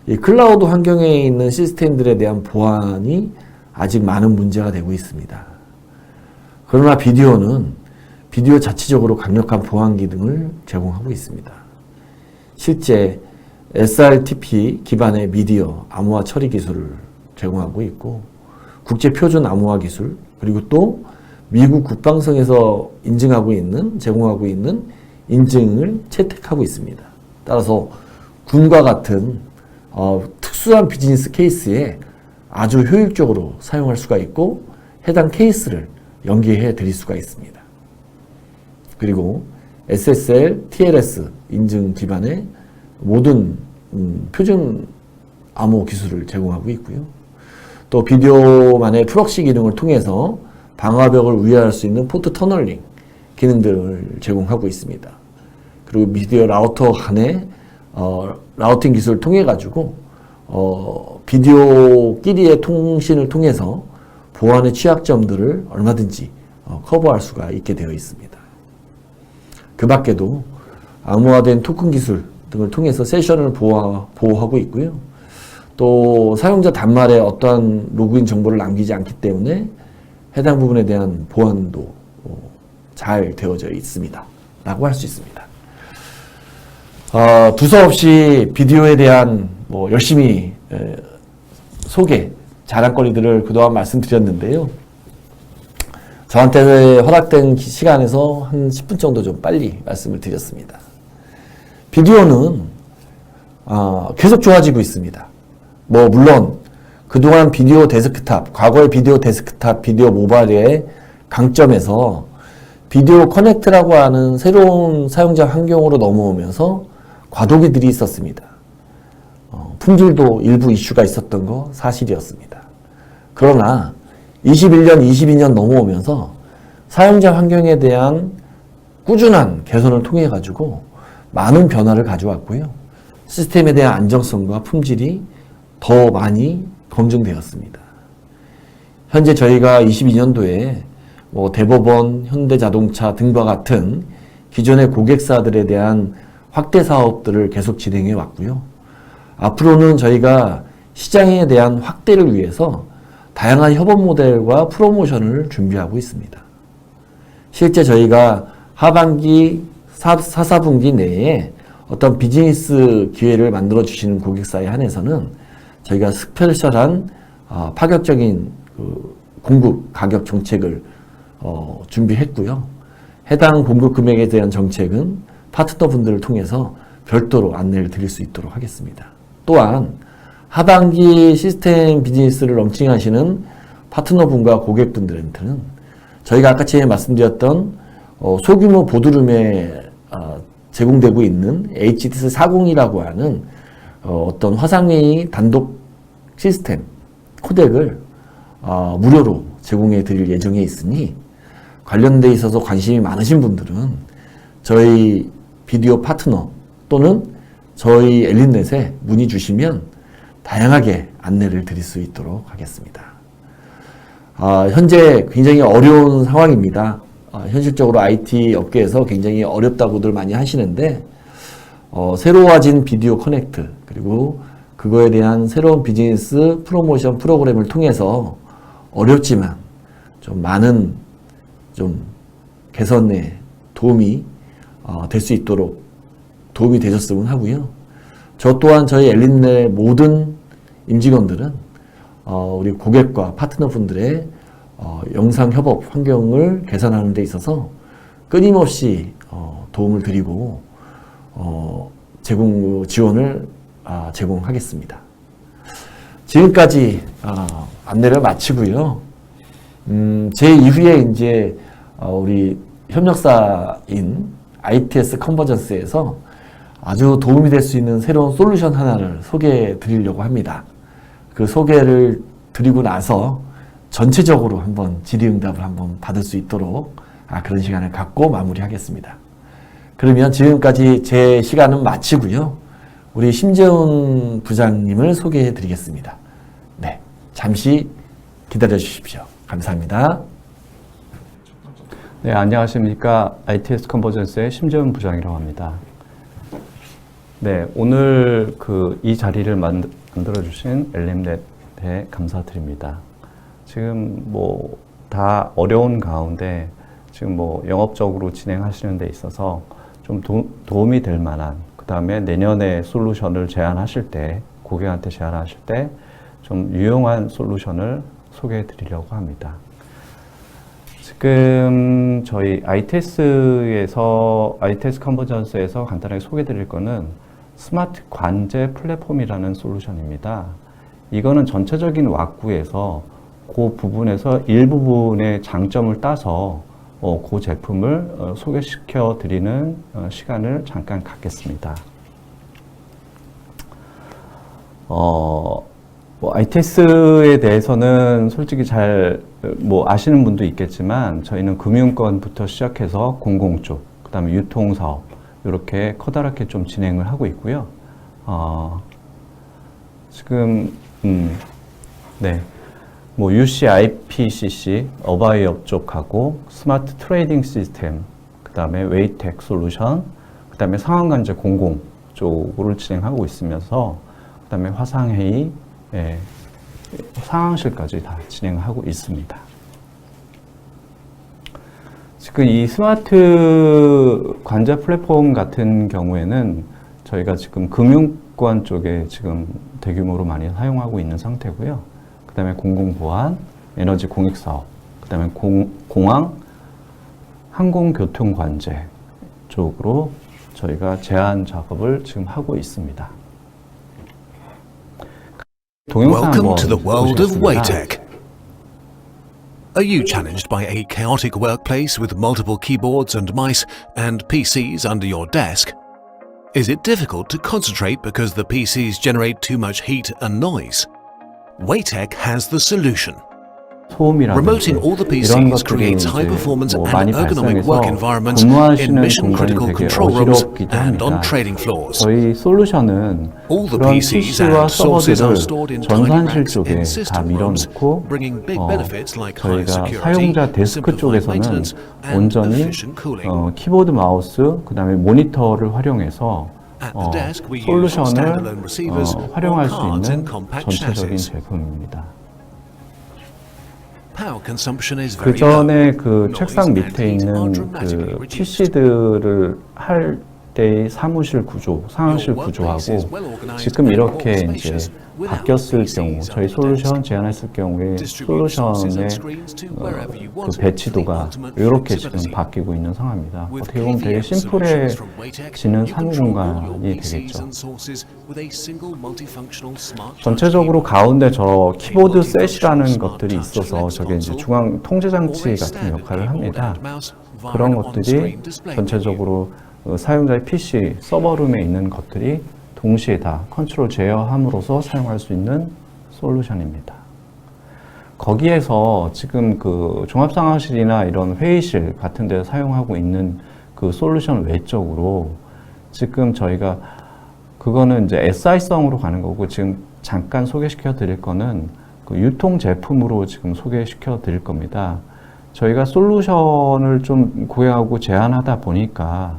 [SPEAKER 1] 이 클라우드 환경에 있는 시스템들에 대한 보안이 아직 많은 문제가 되고 있습니다. 그러나 비디오는 비디오 자체적으로 강력한 보안 기능을 제공하고 있습니다. 실제 SRTP 기반의 미디어 암호화 처리 기술을 제공하고 있고 국제 표준 암호화 기술 그리고 또 미국 국방성에서 제공하고 있는 인증을 채택하고 있습니다. 따라서 군과 같은 특수한 비즈니스 케이스에 아주 효율적으로 사용할 수가 있고 해당 케이스를 연계해 드릴 수가 있습니다. 그리고 SSL, TLS 인증 기반의 모든 표준 암호 기술을 제공하고 있고요. 또 비디오만의 프록시 기능을 통해서 방화벽을 우회할 수 있는 포트 터널링 기능들을 제공하고 있습니다. 그리고 비디오 라우터 간의 라우팅 기술을 통해 가지고 비디오끼리의 통신을 통해서 보안의 취약점들을 얼마든지 커버할 수가 있게 되어 있습니다. 그 밖에도 암호화된 토큰 기술 등을 통해서 세션을 보호하고 있고요. 또 사용자 단말에 어떠한 로그인 정보를 남기지 않기 때문에 해당 부분에 대한 보완도 잘 되어져 있습니다. 라고 할 수 있습니다. 두서없이 비디오에 대한 열심히 소개, 자랑거리들을 그동안 말씀드렸는데요. 저한테 허락된 시간에서 한 10분 정도 좀 빨리 말씀을 드렸습니다. 비디오는 계속 좋아지고 있습니다. 물론 그동안 비디오 데스크탑, 과거의 비디오 데스크탑, 비디오 모바일의 강점에서 비디오 커넥트라고 하는 새로운 사용자 환경으로 넘어오면서 과도기들이 있었습니다. 품질도 일부 이슈가 있었던 거 사실이었습니다. 그러나 21년, 22년 넘어오면서 사용자 환경에 대한 꾸준한 개선을 통해 가지고 많은 변화를 가져왔고요. 시스템에 대한 안정성과 품질이 더 많이 검증되었습니다. 현재 저희가 22년도에 대법원, 현대자동차 등과 같은 기존의 고객사들에 대한 확대 사업들을 계속 진행해 왔고요. 앞으로는 저희가 시장에 대한 확대를 위해서 다양한 협업 모델과 프로모션을 준비하고 있습니다. 실제 저희가 하반기 4분기 내에 어떤 비즈니스 기회를 만들어 주시는 고객사에 한해서는 저희가 스페셜한 파격적인 공급 가격 정책을 준비했고요. 해당 공급 금액에 대한 정책은 파트너분들을 통해서 별도로 안내를 드릴 수 있도록 하겠습니다. 또한 하반기 시스템 비즈니스를 런칭하시는 파트너분과 고객분들한테는 저희가 아까 전에 말씀드렸던 소규모 보드룸에 제공되고 있는 HTC 40이라고 하는 어떤 화상회의 단독 시스템 코덱을 무료로 제공해 드릴 예정에 있으니 관련돼 있어서 관심이 많으신 분들은 저희 비디오 파트너 또는 저희 엘린넷에 문의 주시면 다양하게 안내를 드릴 수 있도록 하겠습니다. 현재 굉장히 어려운 상황입니다. 현실적으로 IT 업계에서 굉장히 어렵다고들 많이 하시는데 새로워진 비디오 커넥트 그리고 그거에 대한 새로운 비즈니스 프로모션 프로그램을 통해서 어렵지만 좀 많은 좀 개선에 도움이 될 수 있도록 도움이 되셨으면 하고요. 저 또한 저희 엘린넷 모든 임직원들은 우리 고객과 파트너분들의 영상 협업 환경을 개선하는 데 있어서 끊임없이 도움을 드리고 지원을 제공하겠습니다. 지금까지 안내를 마치고요. 제 이후에 이제 우리 협력사인 ITS 컨버전스에서 아주 도움이 될 수 있는 새로운 솔루션 하나를 소개해 드리려고 합니다. 그 소개를 드리고 나서 전체적으로 한번 질의응답을 한번 받을 수 있도록 그런 시간을 갖고 마무리하겠습니다. 그러면 지금까지 제 시간은 마치고요. 우리 심재훈 부장님을 소개해 드리겠습니다. 네, 잠시 기다려 주십시오. 감사합니다.
[SPEAKER 2] 네, 안녕하십니까. ITS 컨버전스의 심재훈 부장이라고 합니다. 네, 오늘 이 자리를 만들어주신 엘린넷에 감사드립니다. 지금 다 어려운 가운데 지금 영업적으로 진행하시는 데 있어서 좀 도움이 될 만한, 그 다음에 내년에 솔루션을 제안하실 때, 고객한테 제안하실 때 좀 유용한 솔루션을 소개해 드리려고 합니다. 지금 저희 ITS 컨버전스에서 간단하게 소개해 드릴 거는 스마트 관제 플랫폼이라는 솔루션입니다. 이거는 전체적인 왁구에서 그 부분에서 일부분의 장점을 따서 그 제품을 소개시켜 드리는 시간을 잠깐 갖겠습니다. ITS에 대해서는 솔직히 잘 아시는 분도 있겠지만 저희는 금융권부터 시작해서 공공 쪽, 그 다음에 유통사업 이렇게 커다랗게 좀 진행을 하고 있고요. 지금 네, UC, IPCC, 어바이업 쪽하고 스마트 트레이딩 시스템, 그 다음에 웨이텍 솔루션, 그 다음에 상황관제 공공 쪽을 진행하고 있으면서 그 다음에 화상회의, 상황실까지 다 진행하고 있습니다. 지금 이 스마트 관자 플랫폼 같은 경우에는 저희가 지금 금융권 쪽에 지금 대규모로 많이 사용하고 있는 상태고요. 그 다음에 공공보안, 에너지 공익사업, 그 다음에 공항, 항공교통관제 쪽으로 저희가 제안 작업을 지금 하고 있습니다. 동영상
[SPEAKER 3] Welcome
[SPEAKER 2] 한번
[SPEAKER 3] to the world of
[SPEAKER 2] 보시겠습니다.
[SPEAKER 3] Waytech. Are you challenged by a chaotic workplace with multiple keyboards and mice and PCs under your desk? Is it difficult to concentrate because the PCs generate too much heat and noise? Waytech has the solution.
[SPEAKER 2] 소음이라든지
[SPEAKER 3] Remoting all the
[SPEAKER 2] 이런
[SPEAKER 3] PCs
[SPEAKER 2] 것들이
[SPEAKER 3] creates
[SPEAKER 2] 이제
[SPEAKER 3] high performance
[SPEAKER 2] 뭐
[SPEAKER 3] and
[SPEAKER 2] 많이
[SPEAKER 3] ergonomic
[SPEAKER 2] 발생해서
[SPEAKER 3] work environments in
[SPEAKER 2] 근무하시는
[SPEAKER 3] mission
[SPEAKER 2] 공간이
[SPEAKER 3] critical
[SPEAKER 2] 되게
[SPEAKER 3] control rooms
[SPEAKER 2] 어지럽기도
[SPEAKER 3] and on
[SPEAKER 2] 합니다.
[SPEAKER 3] trading floors.
[SPEAKER 2] 저희 솔루션은
[SPEAKER 3] All the
[SPEAKER 2] 그런
[SPEAKER 3] PCs
[SPEAKER 2] PC와
[SPEAKER 3] and sources are
[SPEAKER 2] 서버들을
[SPEAKER 3] stored in tiny
[SPEAKER 2] 전산실
[SPEAKER 3] racks
[SPEAKER 2] 쪽에
[SPEAKER 3] in
[SPEAKER 2] 다
[SPEAKER 3] system rooms,
[SPEAKER 2] 밀어놓고
[SPEAKER 3] bringing big benefits like higher
[SPEAKER 2] 저희가
[SPEAKER 3] security,
[SPEAKER 2] 사용자 데스크
[SPEAKER 3] simplified
[SPEAKER 2] 쪽에서는
[SPEAKER 3] maintenance, and
[SPEAKER 2] 온전히
[SPEAKER 3] efficient cooling.
[SPEAKER 2] 키보드, 마우스, 그 다음에 모니터를 활용해서
[SPEAKER 3] At the desk, we use
[SPEAKER 2] 솔루션을
[SPEAKER 3] standalone receivers
[SPEAKER 2] 활용할
[SPEAKER 3] or
[SPEAKER 2] 수
[SPEAKER 3] cards
[SPEAKER 2] 있는
[SPEAKER 3] in compact
[SPEAKER 2] 전체적인
[SPEAKER 3] chassis.
[SPEAKER 2] 제품입니다.
[SPEAKER 3] Power consumption is
[SPEAKER 2] 그
[SPEAKER 3] very low.
[SPEAKER 2] 전에 그
[SPEAKER 3] Noise
[SPEAKER 2] 책상
[SPEAKER 3] and
[SPEAKER 2] 밑에
[SPEAKER 3] heat are
[SPEAKER 2] 있는
[SPEAKER 3] dramatically
[SPEAKER 2] 그
[SPEAKER 3] reduced.
[SPEAKER 2] PC들을 할 때의 사무실 구조, 상황실 구조하고 지금 이렇게 이제 바뀌었을 경우, 저희 솔루션 제안했을 경우에 솔루션의 그 배치도가 이렇게 지금 바뀌고 있는 상황입니다. 어떻게 보면 되게 심플해지는 사무 공간이 되겠죠. 전체적으로 가운데 저 키보드 셋이라는 것들이 있어서 저게 이제 중앙 통제 장치 같은 역할을 합니다. 그런 것들이 전체적으로 사용자의 PC 서버룸에 있는 것들이 동시에 다 컨트롤 제어함으로써 사용할 수 있는 솔루션입니다. 거기에서 지금 그 종합상황실이나 이런 회의실 같은 데 사용하고 있는 그 솔루션 외적으로 지금 저희가 그거는 이제 SI성으로 가는 거고 지금 잠깐 소개시켜 드릴 거는 그 유통 제품으로 지금 소개시켜 드릴 겁니다. 저희가 솔루션을 좀 고려하고 제안하다 보니까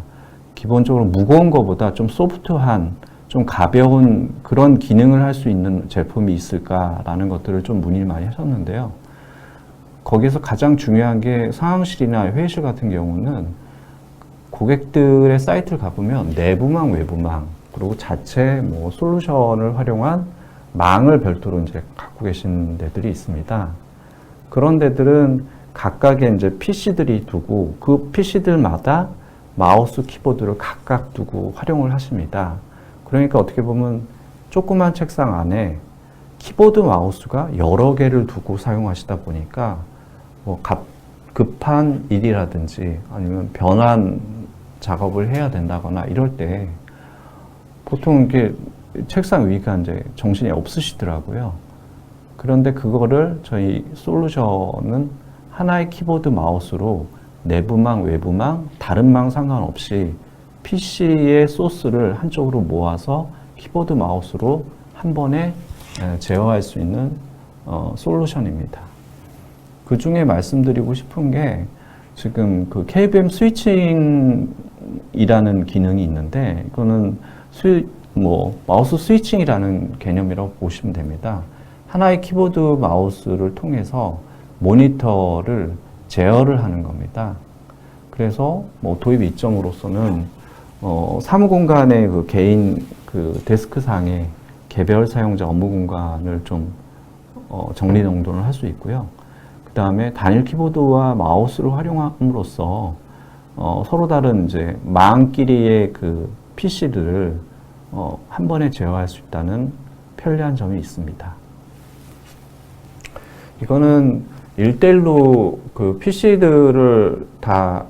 [SPEAKER 2] 기본적으로 무거운 것보다 좀 소프트한, 좀 가벼운 그런 기능을 할 수 있는 제품이 있을까라는 것들을 좀 문의를 많이 하셨는데요. 거기에서 가장 중요한 게 상황실이나 회의실 같은 경우는 고객들의 사이트를 가보면 내부망, 외부망, 그리고 자체 뭐 솔루션을 활용한 망을 별도로 이제 갖고 계신 데들이 있습니다. 그런 데들은 각각의 이제 PC들이 두고 그 PC들마다 마우스, 키보드를 각각 두고 활용을 하십니다. 그러니까 어떻게 보면 조그만 책상 안에 키보드, 마우스가 여러 개를 두고 사용하시다 보니까 뭐 급한 일이라든지 아니면 변환 작업을 해야 된다거나 이럴 때 보통 이렇게 책상 위가 이제 정신이 없으시더라고요. 그런데 그거를 저희 솔루션은 하나의 키보드, 마우스로 내부망, 외부망, 다른 망 상관없이 PC의 소스를 한쪽으로 모아서 키보드, 마우스로 한 번에 제어할 수 있는 솔루션입니다. 그 중에 말씀드리고 싶은 게 지금 그 KVM 스위칭이라는 기능이 있는데 이거는 마우스 스위칭이라는 개념이라고 보시면 됩니다. 하나의 키보드, 마우스를 통해서 모니터를 제어를 하는 겁니다. 그래서 뭐 도입 이점으로서는 사무 공간의 그 개인 그 데스크상의 개별 사용자 업무 공간을 좀 정리정돈을 할 수 있고요. 그 다음에 단일 키보드와 마우스를 활용함으로써 서로 다른 이제 망끼리의 그 PC들을 한 번에 제어할 수 있다는 편리한 점이 있습니다. 이거는 1대1로 그 PC들을 다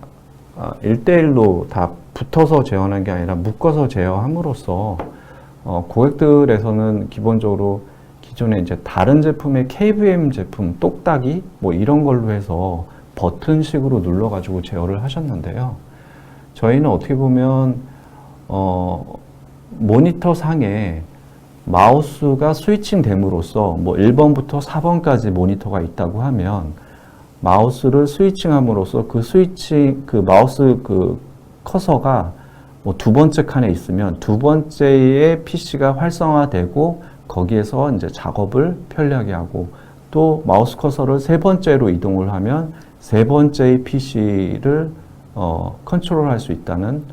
[SPEAKER 2] 1대1로 다 붙어서 제어하는 게 아니라 묶어서 제어함으로써 고객들에서는 기본적으로 기존에 이제 다른 제품의 KVM 제품 똑딱이 뭐 이런 걸로 해서 버튼식으로 눌러가지고 제어를 하셨는데요. 저희는 어떻게 보면 모니터 상에 마우스가 스위칭 됨으로써 뭐 1번부터 4번까지 모니터가 있다고 하면 마우스를 스위칭함으로써 그 마우스 그 커서가 뭐 두 번째 칸에 있으면 두 번째의 PC가 활성화되고 거기에서 이제 작업을 편리하게 하고 또 마우스 커서를 세 번째로 이동을 하면 세 번째의 PC를 컨트롤할 수 있다는,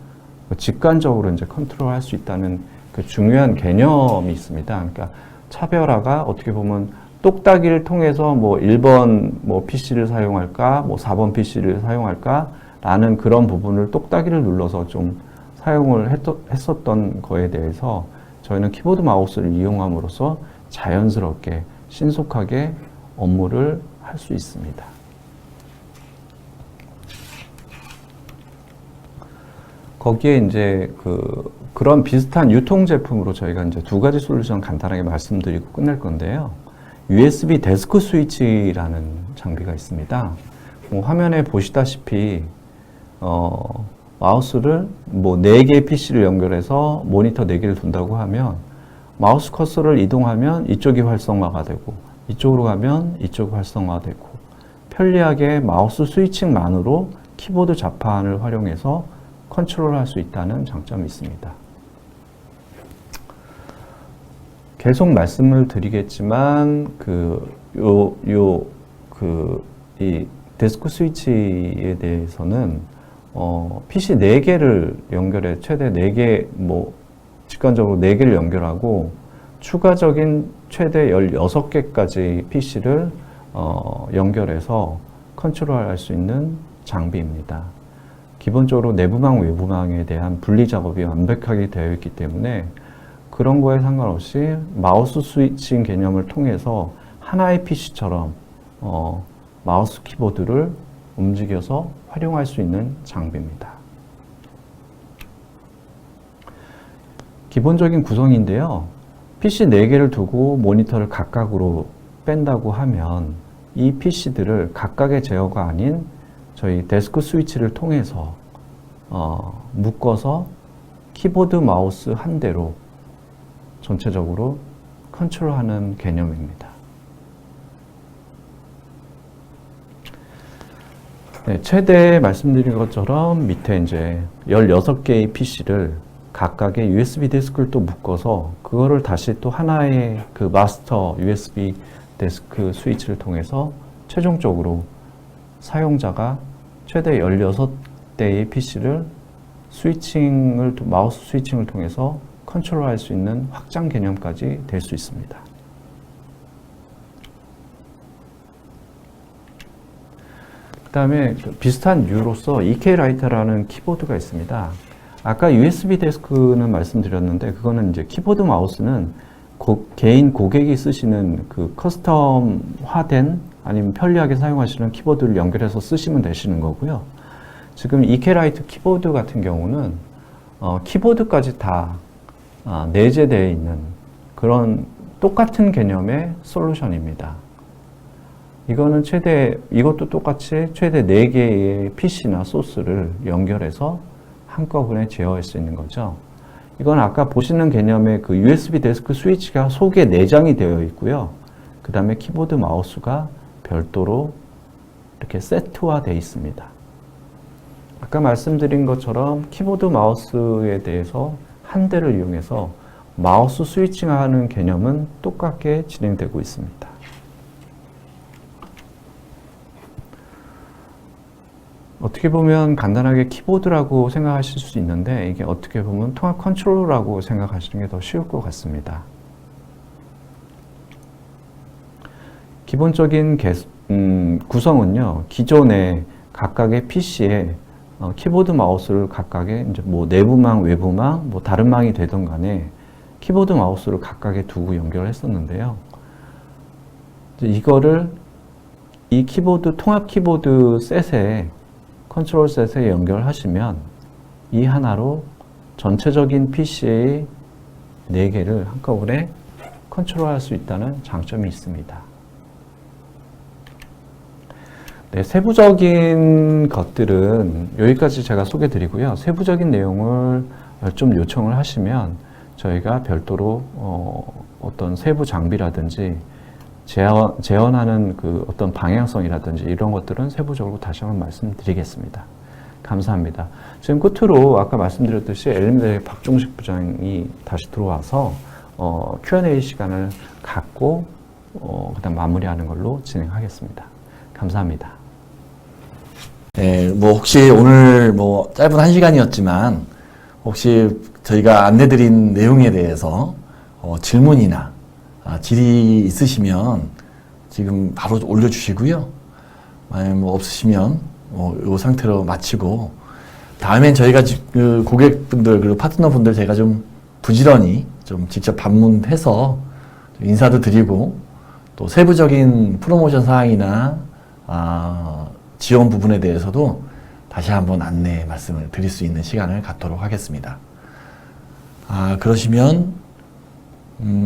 [SPEAKER 2] 직관적으로 이제 컨트롤할 수 있다는 그 중요한 개념이 있습니다. 그러니까 차별화가 어떻게 보면 똑딱이를 통해서 뭐 1번 뭐 PC를 사용할까, 뭐 4번 PC를 사용할까 라는 그런 부분을 똑딱이를 눌러서 좀 사용을 했었던 거에 대해서 저희는 키보드 마우스를 이용함으로써 자연스럽게 신속하게 업무를 할 수 있습니다. 거기에 이제 그런 비슷한 유통 제품으로 저희가 이제 두 가지 솔루션 간단하게 말씀드리고 끝낼 건데요. USB 데스크 스위치라는 장비가 있습니다. 뭐 화면에 보시다시피 마우스를 뭐 4개의 PC를 연결해서 모니터 4개를 둔다고 하면 마우스 커서를 이동하면 이쪽이 활성화가 되고 이쪽으로 가면 이쪽이 활성화되고 편리하게 마우스 스위칭만으로 키보드 자판을 활용해서 컨트롤할 수 있다는 장점이 있습니다. 계속 말씀을 드리겠지만 이 데스크 스위치에 대해서는 PC 4개를 연결해 최대 4개 뭐 직관적으로 4개를 연결하고 추가적인 최대 16개까지 PC를 연결해서 컨트롤할 수 있는 장비입니다. 기본적으로 내부망, 외부망에 대한 분리 작업이 완벽하게 되어 있기 때문에 그런 거에 상관없이 마우스 스위칭 개념을 통해서 하나의 PC처럼 마우스 키보드를 움직여서 활용할 수 있는 장비입니다. 기본적인 구성인데요. PC 4개를 두고 모니터를 각각으로 뺀다고 하면 이 PC들을 각각의 제어가 아닌 저희 데스크 스위치를 통해서 묶어서 키보드 마우스 한 대로 전체적으로 컨트롤하는 개념입니다. 네, 최대 말씀드린 것처럼 밑에 이제 16개의 PC를 각각의 USB 데스크를 또 묶어서 그거를 다시 또 하나의 그 마스터 USB 데스크 스위치를 통해서 최종적으로 사용자가 최대 16대의 PC를 마우스 스위칭을 통해서 컨트롤할 수 있는 확장 개념까지 될 수 있습니다. 그 다음에 비슷한 이유로서 EK라이터라는 키보드가 있습니다. 아까 USB 데스크는 말씀드렸는데 그거는 이제 키보드 마우스는 개인 고객이 쓰시는 그 커스텀화된 아니면 편리하게 사용하시는 키보드를 연결해서 쓰시면 되시는 거고요. 지금 EK라이트 키보드 같은 경우는 키보드까지 다 내재되어 있는 그런 똑같은 개념의 솔루션입니다. 이것도 똑같이 최대 4개의 PC나 소스를 연결해서 한꺼번에 제어할 수 있는 거죠. 이건 아까 보시는 개념의 그 USB 데스크 스위치가 속에 내장이 되어 있고요. 그 다음에 키보드 마우스가 별도로 이렇게 세트화되어 있습니다. 아까 말씀드린 것처럼 키보드 마우스에 대해서 한 대를 이용해서 마우스 스위칭하는 개념은 똑같게 진행되고 있습니다. 어떻게 보면 간단하게 키보드라고 생각하실 수 있는데 이게 어떻게 보면 통합 컨트롤러라고 생각하시는 게 더 쉬울 것 같습니다. 기본적인 구성은요, 기존의 각각의 PC에 키보드 마우스를 각각의 이제 뭐 내부망, 외부망, 뭐 다른 망이 되던 간에 키보드 마우스를 각각에 두고 연결했었는데요. 이거를 이 키보드 통합 키보드 셋에 컨트롤 셋에 연결하시면 이 하나로 전체적인 PC의 4개를 한꺼번에 컨트롤할 수 있다는 장점이 있습니다. 네, 세부적인 것들은 여기까지 제가 소개해 드리고요. 세부적인 내용을 좀 요청을 하시면 저희가 별도로 어떤 세부 장비라든지 재현하는 그 어떤 방향성이라든지 이런 것들은 세부적으로 다시 한번 말씀드리겠습니다. 감사합니다. 지금 끝으로 아까 말씀드렸듯이 엘리멘트의 박종식 부장이 다시 들어와서 Q&A 시간을 갖고 그다음 마무리하는 걸로 진행하겠습니다. 감사합니다.
[SPEAKER 1] 네, 뭐 혹시 오늘 뭐 짧은 1시간이었지만 혹시 저희가 안내드린 내용에 대해서 질문이나 질의 있으시면 지금 바로 올려주시고요. 만약 뭐 없으시면 이 상태로 마치고 다음엔 저희가 그 고객분들 그리고 파트너분들 제가 좀 부지런히 좀 직접 방문해서 좀 인사도 드리고 또 세부적인 프로모션 사항이나 지원 부분에 대해서도 다시 한번 안내 말씀을 드릴 수 있는 시간을 갖도록 하겠습니다. 그러시면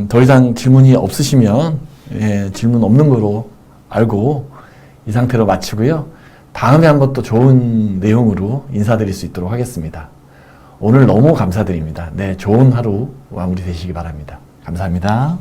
[SPEAKER 1] 더 이상 질문이 없으시면 질문 없는 거로 알고 이 상태로 마치고요. 다음에 한번 또 좋은 내용으로 인사드릴 수 있도록 하겠습니다. 오늘 너무 감사드립니다. 네, 좋은 하루 마무리 되시기 바랍니다. 감사합니다.